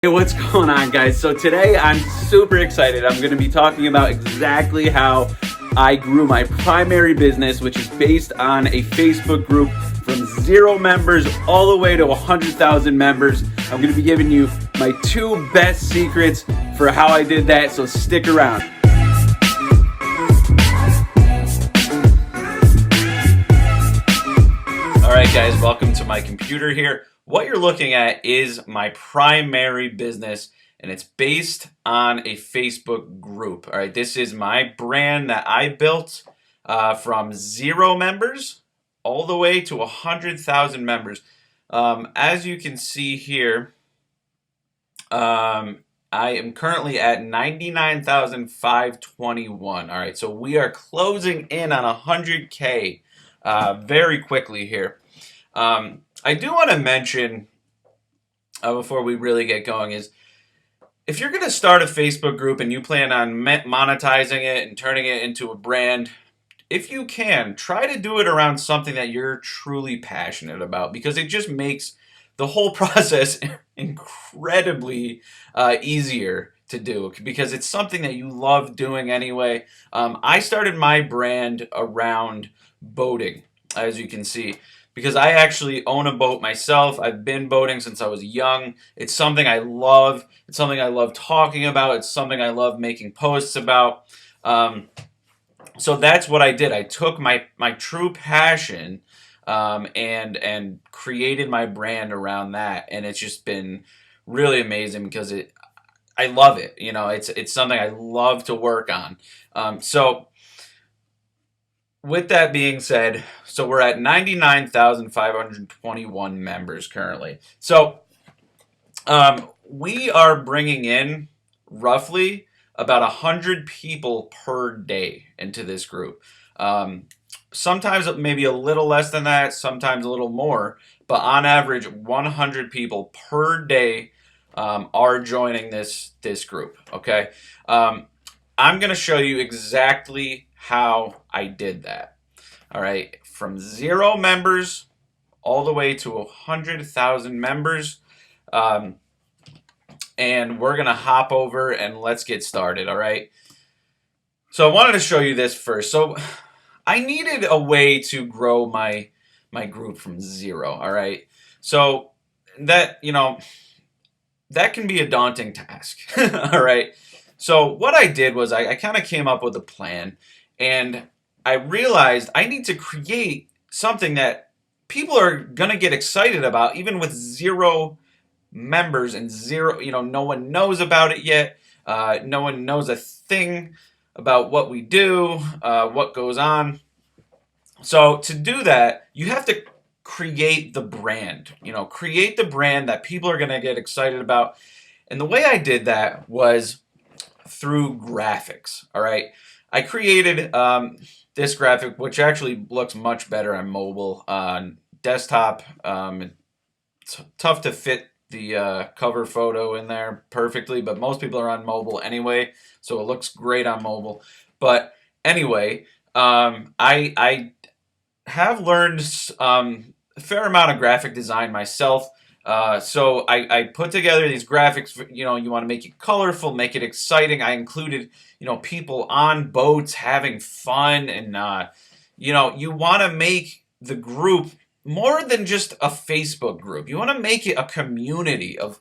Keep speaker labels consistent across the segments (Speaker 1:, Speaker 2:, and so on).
Speaker 1: Hey, what's going on, guys? So today I'm super excited. I'm going to be talking about exactly how I grew my primary business, which is based on a Facebook group from 0 members all the way to 100,000 members. I'm going to be giving you my 2 best secrets for how I did that, so stick around. All right, guys, welcome to my computer here. What you're looking at is my primary business, and it's based on a Facebook group. All right, this is my brand that I built from 0 members all the way to 100,000 members. As you can see here, I am currently at 99,521. All right, so we are closing in on 100K very quickly here. I do want to mention before we really get going is if you're going to start a Facebook group and you plan on monetizing it and turning it into a brand, if you can, try to do it around something that you're truly passionate about, because it just makes the whole process incredibly easier to do, because it's something that you love doing anyway. I started my brand around boating, as you can see, because I actually own a boat myself. I've been boating since I was young. It's something I love. It's something I love talking about. It's something I love making posts about. So that's what I did. I took my true passion and created my brand around that, and it's just been really amazing because I love it. You know, it's something I love to work on. So with that being said, so we're at 99,521 members currently. So we are bringing in roughly about 100 people per day into this group. Sometimes maybe a little less than that, sometimes a little more, but on average, 100 people per day are joining this group. Okay, I'm going to show you exactly how I did that. All right, from 0 members all the way to 100,000 members. And we're going to hop over and let's get started, all right? So I wanted to show you this first. So I needed a way to grow my group from 0, all right? So that, that can be a daunting task, all right? So what I did was I kind of came up with a plan, and I realized I need to create something that people are going to get excited about, even with 0 members and 0, no one knows about it yet. No one knows a thing about what we do, what goes on. So to do that, you have to create the brand, create the brand that people are going to get excited about. And the way I did that was through graphics. All right. I created this graphic, which actually looks much better on mobile. On desktop, it's tough to fit the cover photo in there perfectly, but most people are on mobile anyway, so it looks great on mobile. But anyway, I have learned a fair amount of graphic design myself. So I put together these graphics. You want to make it colorful, make it exciting. I included, people on boats having fun, and you want to make the group more than just a Facebook group. You want to make it a community of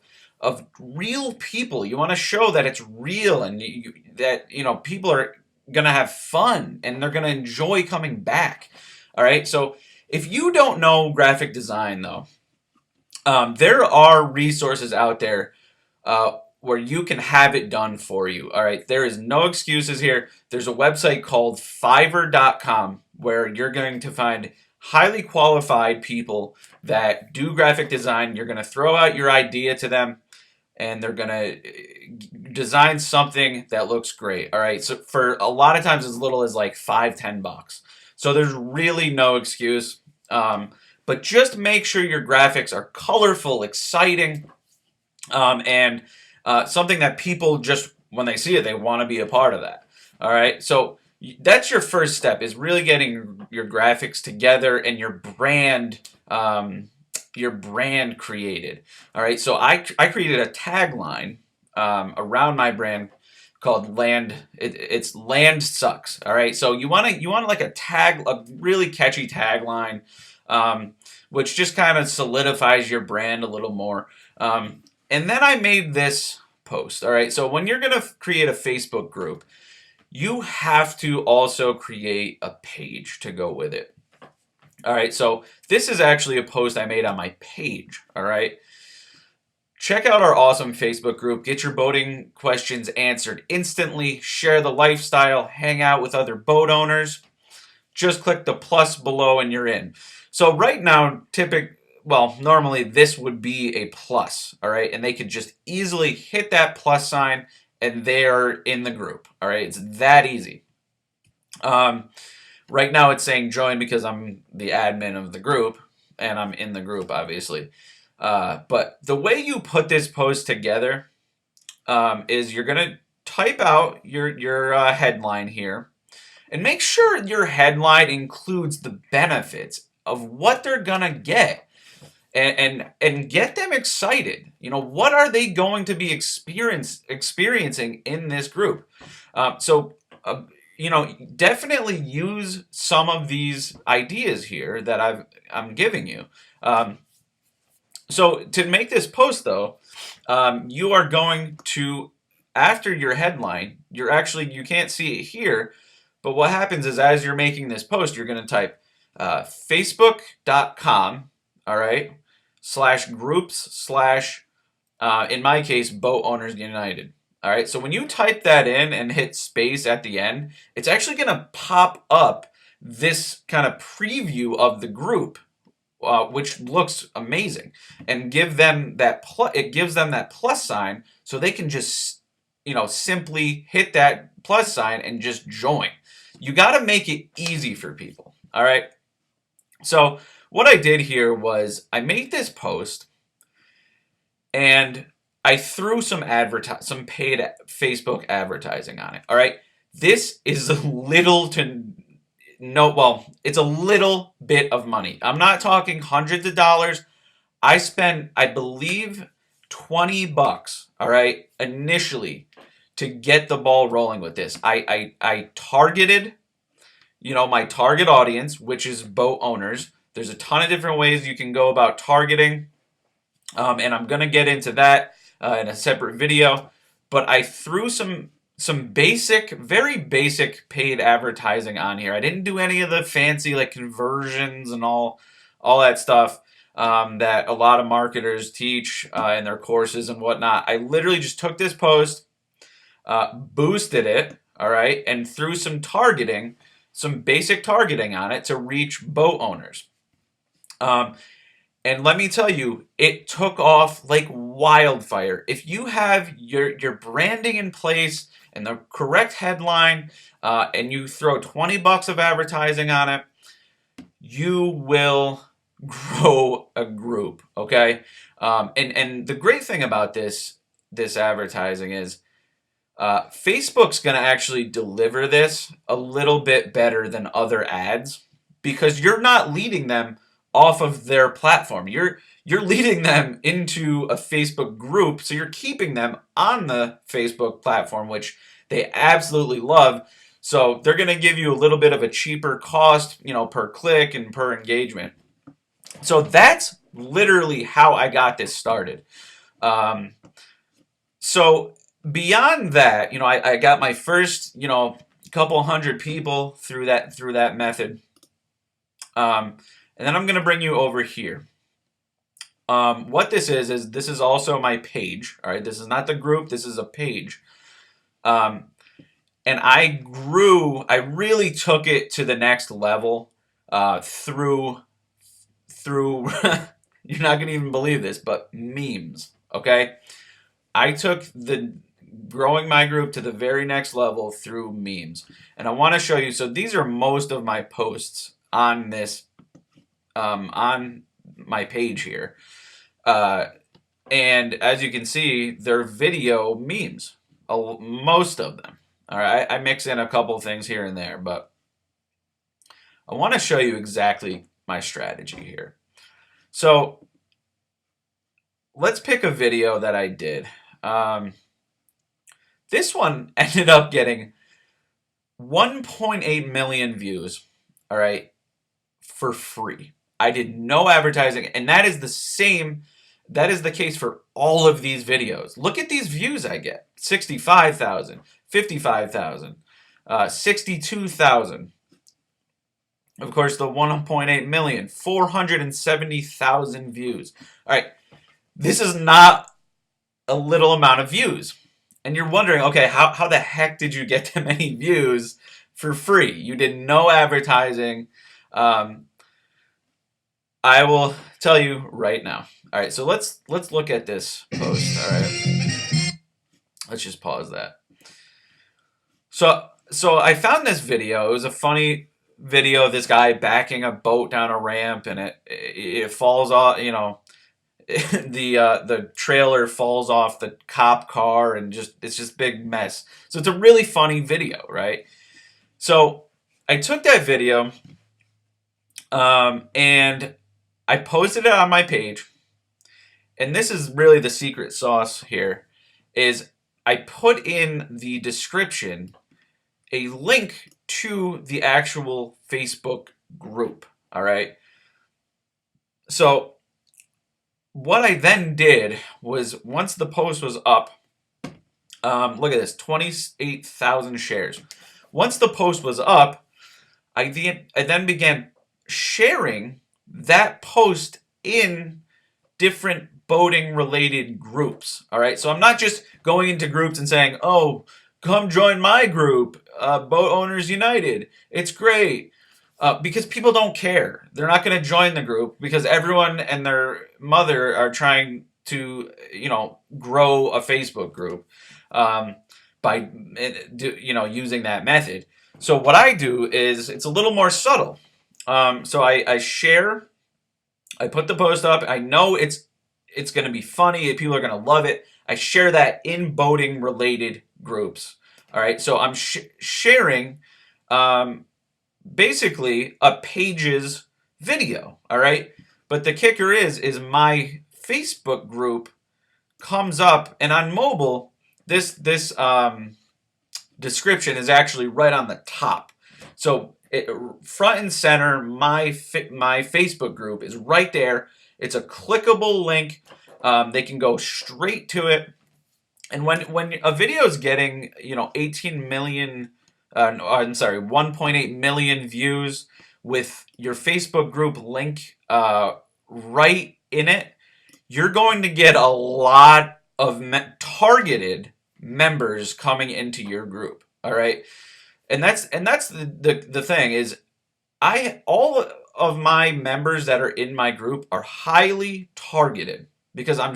Speaker 1: real people. You want to show that it's real, and that people are gonna have fun and they're gonna enjoy coming back. All right. So if you don't know graphic design, though, there are resources out there where you can have it done for you. All right. There is no excuses here. There's a website called Fiverr.com where you're going to find highly qualified people that do graphic design. You're going to throw out your idea to them, and they're going to design something that looks great. All right. So for a lot of times, as little as like $5-10. So there's really no excuse. But just make sure your graphics are colorful, exciting, and something that people just, when they see it, they want to be a part of that. All right. So that's your first step, is really getting your graphics together and your brand your brand created. All right, so I created a tagline around my brand called Land. It's Land Sucks. All right, so you want like a really catchy tagline, which just kind of solidifies your brand a little more. And then I made this post. All right, so when you're gonna create a Facebook group, you have to also create a page to go with it. All right, so this is actually a post I made on my page. All right. Check out our awesome Facebook group. Get your boating questions answered instantly. Share the lifestyle. Hang out with other boat owners. Just click the plus below and you're in. So right now, normally this would be a plus, all right? And they could just easily hit that plus sign and they're in the group, all right? It's that easy. Right now it's saying join because I'm the admin of the group and I'm in the group, obviously. But the way you put this post together is you're going to type out your headline here and make sure your headline includes the benefits of what they're going to get and get them excited. You know, what are they going to be experiencing in this group? You know, definitely use some of these ideas here that I'm giving you. So to make this post though, you are going to, after your headline, you can't see it here, but what happens is as you're making this post, you're going to type facebook.com, all right, /groups/ in my case, Boat Owners United. All right, so when you type that in and hit space at the end, it's actually going to pop up this kind of preview of the group, which looks amazing, and give them that it gives them that plus sign, so they can just, you know, simply hit that plus sign and just join. You got to make it easy for people. All right. So what I did here was I made this post and I threw some paid Facebook advertising on it. All right. This is it's a little bit of money. I'm not talking hundreds of dollars. I spent, I believe, $20, all right, initially to get the ball rolling with this. I targeted, you know, my target audience, which is boat owners. There's a ton of different ways you can go about targeting, and I'm going to get into that in a separate video. But I threw some basic, very basic paid advertising on here. I didn't do any of the fancy like conversions and all that stuff that a lot of marketers teach in their courses and whatnot. I literally just took this post, boosted it, all right, and threw some basic targeting on it to reach boat owners. And let me tell you, it took off like wildfire. If you have your branding in place and the correct headline, and you throw $20 of advertising on it, you will grow a group. Okay, and the great thing about this advertising is Facebook's going to actually deliver this a little bit better than other ads because you're not leading them off of their platform. You're leading them into a Facebook group, so you're keeping them on the Facebook platform, which they absolutely love. So they're going to give you a little bit of a cheaper cost, you know, per click and per engagement. So that's literally how I got this started. So beyond that, you know, I got my first, you know, couple hundred people through that method. And then I'm going to bring you over here. What this is this is also my page. All right, this is not the group. This is a page. And I really took it to the next level through you're not going to even believe this, but memes. Okay, I took growing my group to the very next level through memes, and I want to show you. So these are most of my posts on this. On my page here. And as you can see, they're video memes, most of them. All right, I mix in a couple things here and there, but I want to show you exactly my strategy here. So let's pick a video that I did. This one ended up getting 1.8 million views, all right, for free. I did no advertising, and that is the case for all of these videos. Look at these views I get. 65,000, 55,000, 62,000. Of course, the 1.8 million, 470,000 views. All right, this is not a little amount of views. And you're wondering, okay, how the heck did you get that many views for free? You did no advertising. I will tell you right now. All right, so let's look at this post. All right, let's just pause that. So I found this video. It was a funny video of this guy backing a boat down a ramp, and it falls off. You know, the trailer falls off the cop car, and it's just big mess. So it's a really funny video, right? So I took that video, and I posted it on my page. And this is really the secret sauce here, is I put in the description a link to the actual Facebook group, all right? So what I then did was, once the post was up, look at this, 28,000 shares. Once the post was up, I then began sharing that post in different boating related groups. All right, so I'm not just going into groups and saying, oh, come join my group, Boat Owners United. It's great. Because people don't care. They're not going to join the group because everyone and their mother are trying to, grow a Facebook group by, using that method. So what I do is, it's a little more subtle. So I share, I put the post up. I know it's going to be funny. People are going to love it. I share that in boating related groups. All right. So I'm sharing, basically a page's video. All right. But the kicker is my Facebook group comes up, and on mobile, this description is actually right on the top. So front and center, my Facebook group is right there. It's a clickable link. They can go straight to it. And when a video is getting 1.8 million views with your Facebook group link right in it, you're going to get a lot of targeted members coming into your group. All right, and that's the thing is, all of my members that are in my group are highly targeted because I'm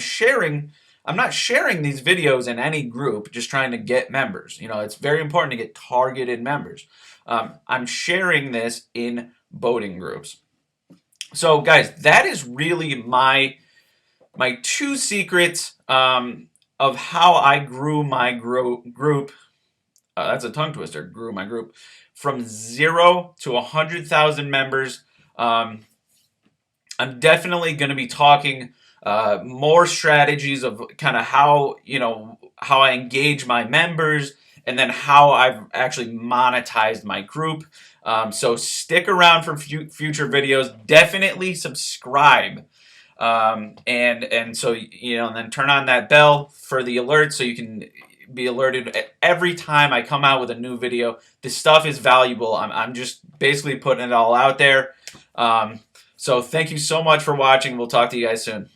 Speaker 1: not sharing these videos in any group just trying to get members. It's very important to get targeted members. I'm sharing this in boating groups. So guys, that is really my two secrets of how I grew my group. That's a tongue twister. Grew my group from 0 to 100,000 members. I'm definitely going to be talking more strategies of kind of how I engage my members, and then how I've actually monetized my group. So stick around for future videos. Definitely subscribe, and so and then turn on that bell for the alerts so you can be alerted every time I come out with a new video. This stuff is valuable. I'm just basically putting it all out there. So thank you so much for watching. We'll talk to you guys soon.